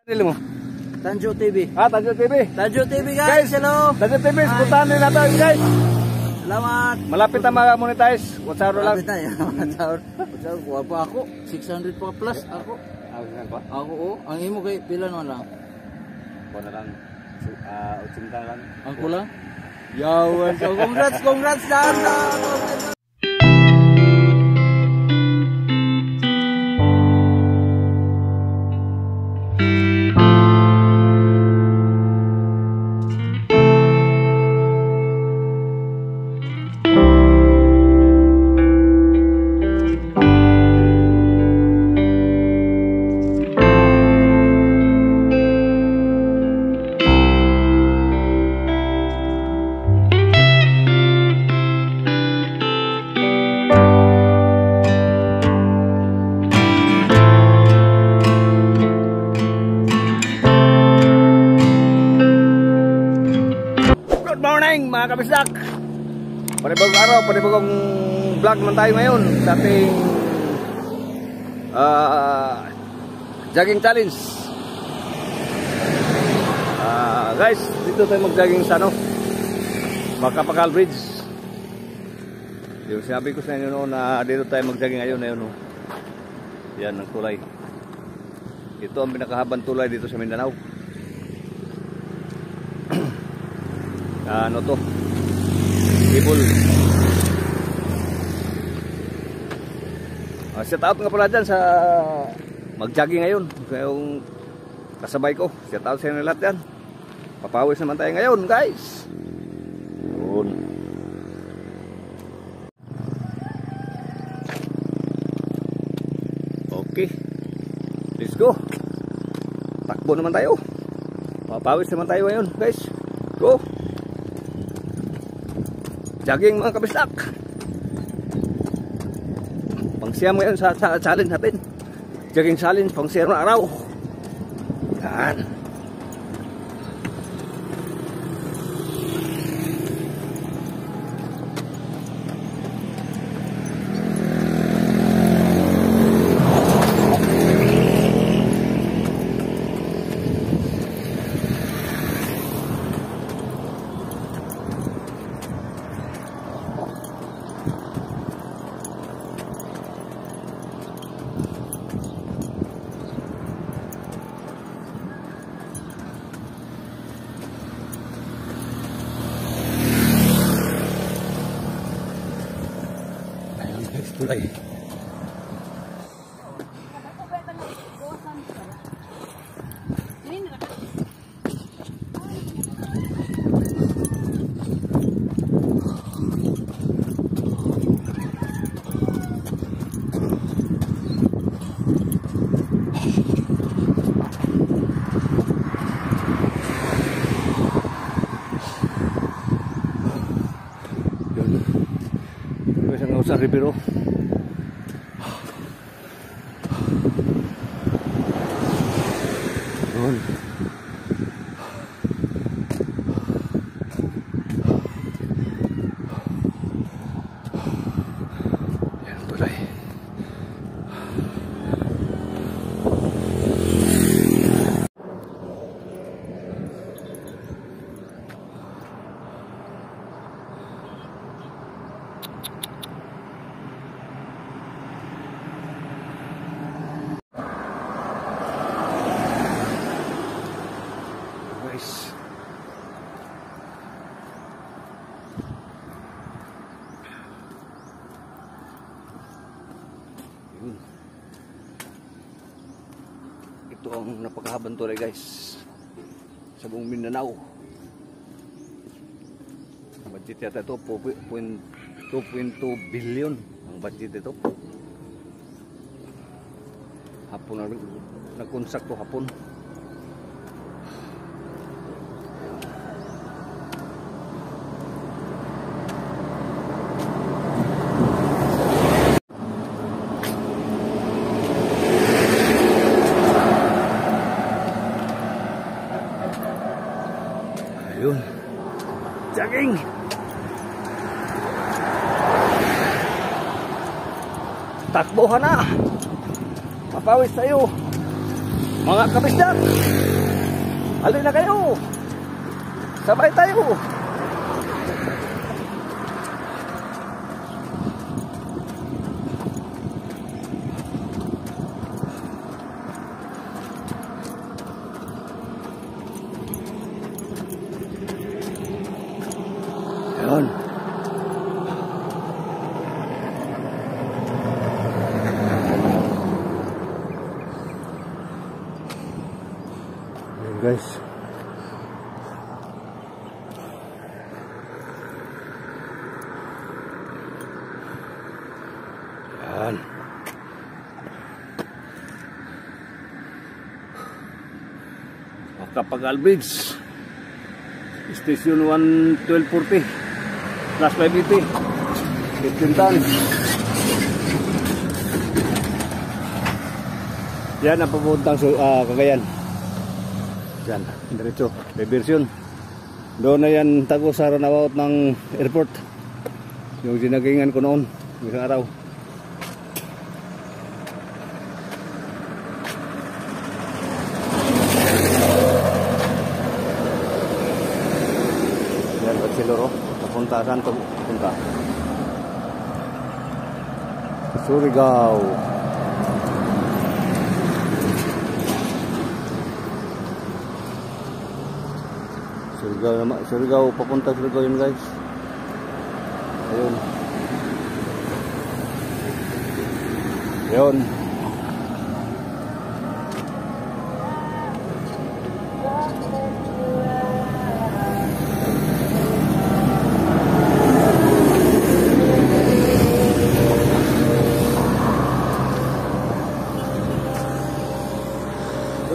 Dili mo. Tanjo TV. Tanjo TV. Tanjo TV guys, hello. Tanjo TV, puntahan din natin guys. Salamat. Malapit na mag-monetize. What's up lang? Malapit na yan. What's up? Kuha pa ako. 600 pa plus ako. Ako oh. Ang imo kay pila naman lang? Kuha na lang. 80 lang. Ang kulang? Yawan. So congrats daan na. Mga kabisdak, panibagong araw, panibagong vlog naman tayo ngayon sa ating jogging challenge. Guys, dito tayo mag-jogging sa Makapakal Bridge. Yung sinabi ko sa inyo noon na dito tayo mag-jogging ngayon. Yan ang tulay. Ito ang pinakahabang tulay dito sa Mindanao. Ano to? Ibol. Shout out nga pala dyan sa mag-jogging ngayon. Yung kasabay ko. Shout out sa inyo lahat dyan. Papawis naman tayo ngayon guys. Yun. Okay. Let's go. Takbo naman tayo. Papawis naman tayo ngayon guys. Go. Jogging mga kabisdak. Pangsiyam ngayon sa challenge natin. Jogging challenge pang 0 na araw. Yan. Tulay. Sa Ribero. Yun. Yan ang tulay. Ito ang napakahabang tulay guys sa buong Mindanao. Ang budget yata ito 2.2 billion ang budget ito. Hapon na nagkonsak to hapon. Ayun. Jogging. Takbohan na. Mapawis tayo. Mga kabisdak, halina na kayo. Sabay tayo. Ayan. Ayan guys. Ayan. Makapagal Bridge. Station 1 1240 plus 580 15 tons. Yan ang papuntang Cagayan. Yan, diretso, diversion. Doon na yan tago sa runabout ng airport. Yung sinagingan ko noon, isang araw. Yan, Barcelona, papunta saan ito? Papunta Surigao. Surigao, papunta Surigao yun guys. Ayun. Ayun.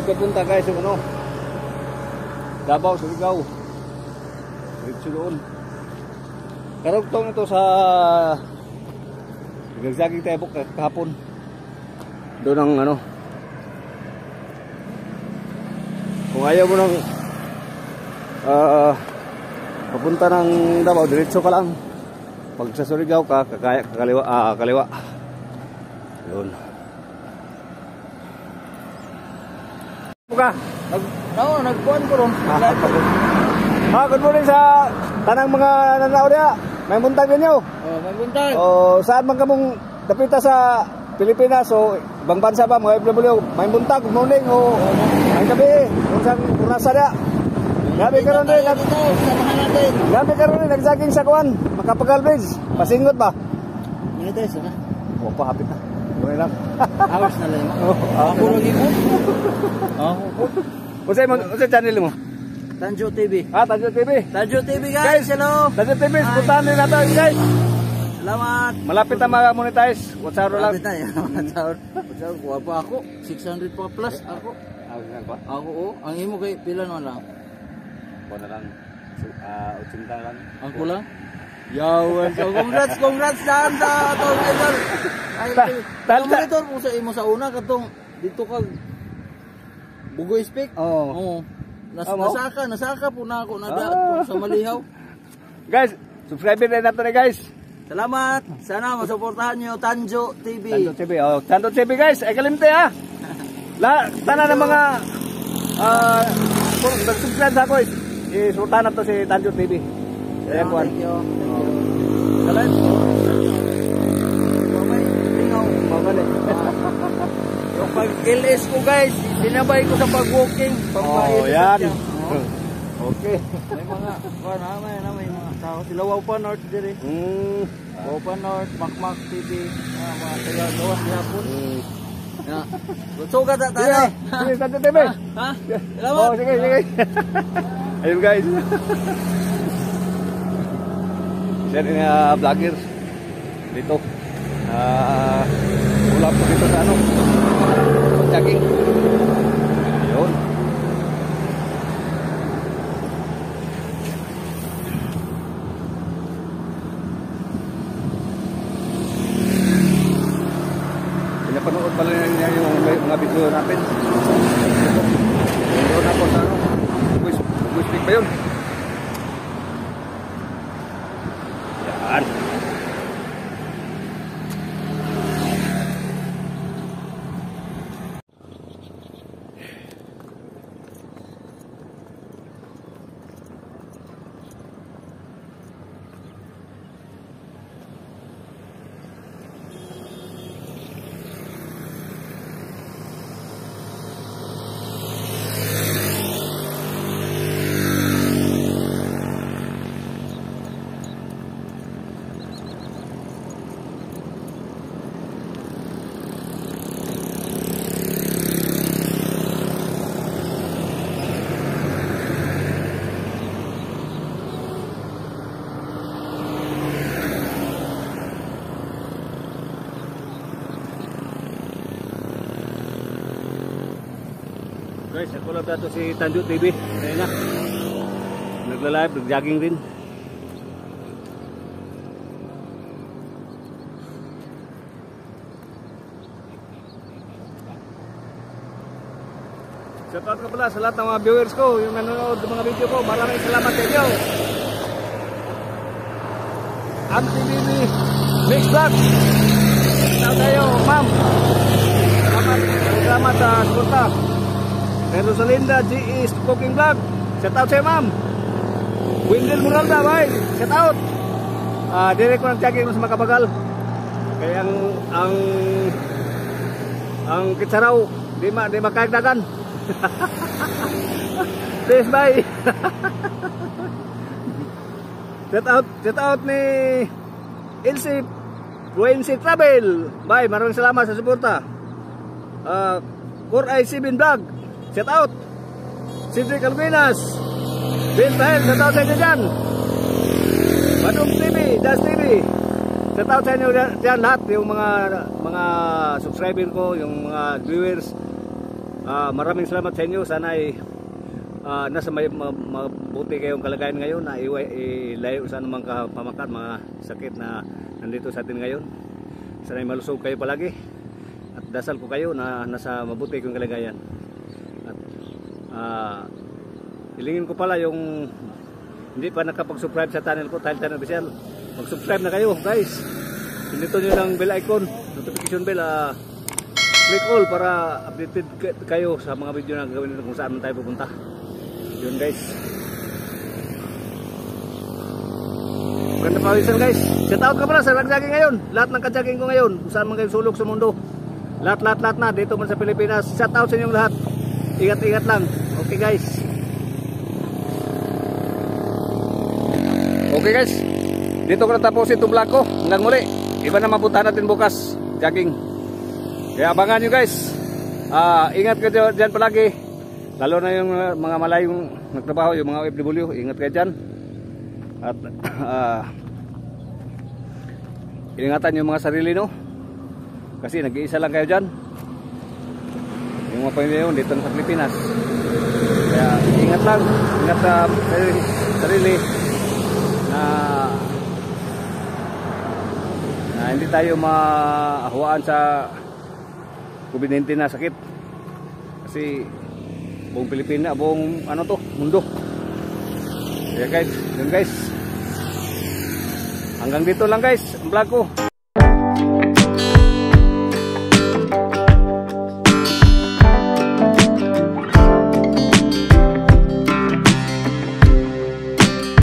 Papunta guys yung ano, Davao, Surigao. Diretso doon. Karugtong ito sa nagsaging tayo kahapon. Doon ang ano, kung ayaw mo nang papunta ng Davao, diretso ka lang. Pag sa Surigao ka, kaliwa. Doon. Nagkuhan ko ron. Good morning sa tanang mga nananaw niya. May buntag ninyo. May buntag. Saan man kamong dapita sa Pilipinas o ibang bansa ba mga FW, may buntag, good morning o may gabi kung saan nasa niya. Gabi karon din nagsaging sa kuwan, Makapagal Bridge. Pasingot ba? Minutes na. Opa, hapit na. Doon lang. Hours na lang. Ako lagi mo. Unsa channel mo? Tanjo TV. Tanjo TV. Tanjo TV guys, hello. Tanjo TV, puntahan nyo natin guys. Salamat. Malapit na mag-monetize. What's up lang? Malapit na yan. What's up? Kuha pa ako. 600 pa plus ako. Ako ang imo kay pila na lang. Kuha na lang. 80 lang. Ang kulang? Yawan. So congrats dyan sa Tom Idol. Monitor mo sa imo sa una katong dito kag Bugoy Speak. Oo. Nasaka po na ako sa Malihaw. Guys, subscribe din natin guys. Salamat. Sana masuportahan niyo Tanjo TV. Tanjo TV. Tanjo TV guys, ay kalimte ha. Tanan ng mga subscribe sa ako. Isuportahan na to si Tanjo TV. Thank you. Salat. Pabalik. Yung pag-LS ko guys, dinabay ko sa pag-walking. Yan. Okay. May mga tao. Sila Waupa North dire. Waupa North, Makmak TV. Mga taga-gawas hapon. Sugat na tayo. Sige, Tanjo TV. Ha? Salamat. Sige. Ayun guys. Isa rin vlogger dito. Ulap ko dito sa ano, jogging. Ayun. Pinapanood pala niya yung mga video natin. Doon ako sa ano, Bugoy pa yun. Yan. guys, ako lang dato si Tanju TV. Ayan na. Nagla-live, nag-jogging rin. Shoutout ka pala sa lahat ng mga viewers ko, yung nanonood ng mga video ko. Maraming salamat sa inyo. MTV Mix Vlog. Shoutout tayo, ma'am. Salamat sa suporta. Pero sa Linda GE's Cooking Vlog. Shoutout sa'yo, ma'am. Wendell Moralda, bye. Shoutout. Direct ko ng jogging sa Makabagal. Kaya ang kitsaraw di makagdagan. Please, bye. Shout out ni Elsie Fluency Travel. Bye, maraming salamat sa suporta. Core I7 Vlog. Shout out Cedric Alvinas, Bill Tahel. Shout out sa inyo dyan. Badung TV, Jazz TV. Shout out sa inyo dyan lahat, yung mga subscriber ko, yung mga viewers. Maraming salamat sa inyo. Sana ay nasa mabuti kayong kalagayan ngayon, na ilayo sa anumang pamakan, mga sakit na nandito sa atin ngayon. Sana ay malusog kayo palagi at dasal ko kayo na nasa mabuti kayong kalagayan. At hilingin ko pala yung hindi pa nakapag-subscribe sa channel ko, Tahel Channel Official, mag-subscribe na kayo guys. Pindutin nyo lang bell icon, notification bell, click all para updated kayo sa mga video na gawin nito kung saan tayo pupunta. Yun guys. Maganda pawisan guys. Shout out ka pala sa nag-jogging ngayon. Lahat ng ka-jogging ko ngayon, kung saan man kayo sulok sa mundo. Lahat na dito man sa Pilipinas. Shout out sa inyong lahat. Ingat lang. Okay guys. Okay guys. Dito ko natapusin itong vlog ko. Hanggang muli. Iba na mapuntahan natin bukas. Jogging. Kaya abangan nyo guys. Ingat kayo dyan palagi. Lalo na yung mga malayong nagtrabaho, yung mga OFW. Ingat kayo dyan. At ingatan yung mga sarili, no? Kasi nag-iisa lang kayo dyan. Yung mga pamilya yun dito sa Pilipinas. Kaya ingat lang. Ingat sa sarili. Na hindi tayo maahawaan sa COVID-19 na sakit. Kasi buong Pilipinas, buong mundo. Kaya guys, yun guys. Hanggang dito lang guys ang vlog ko.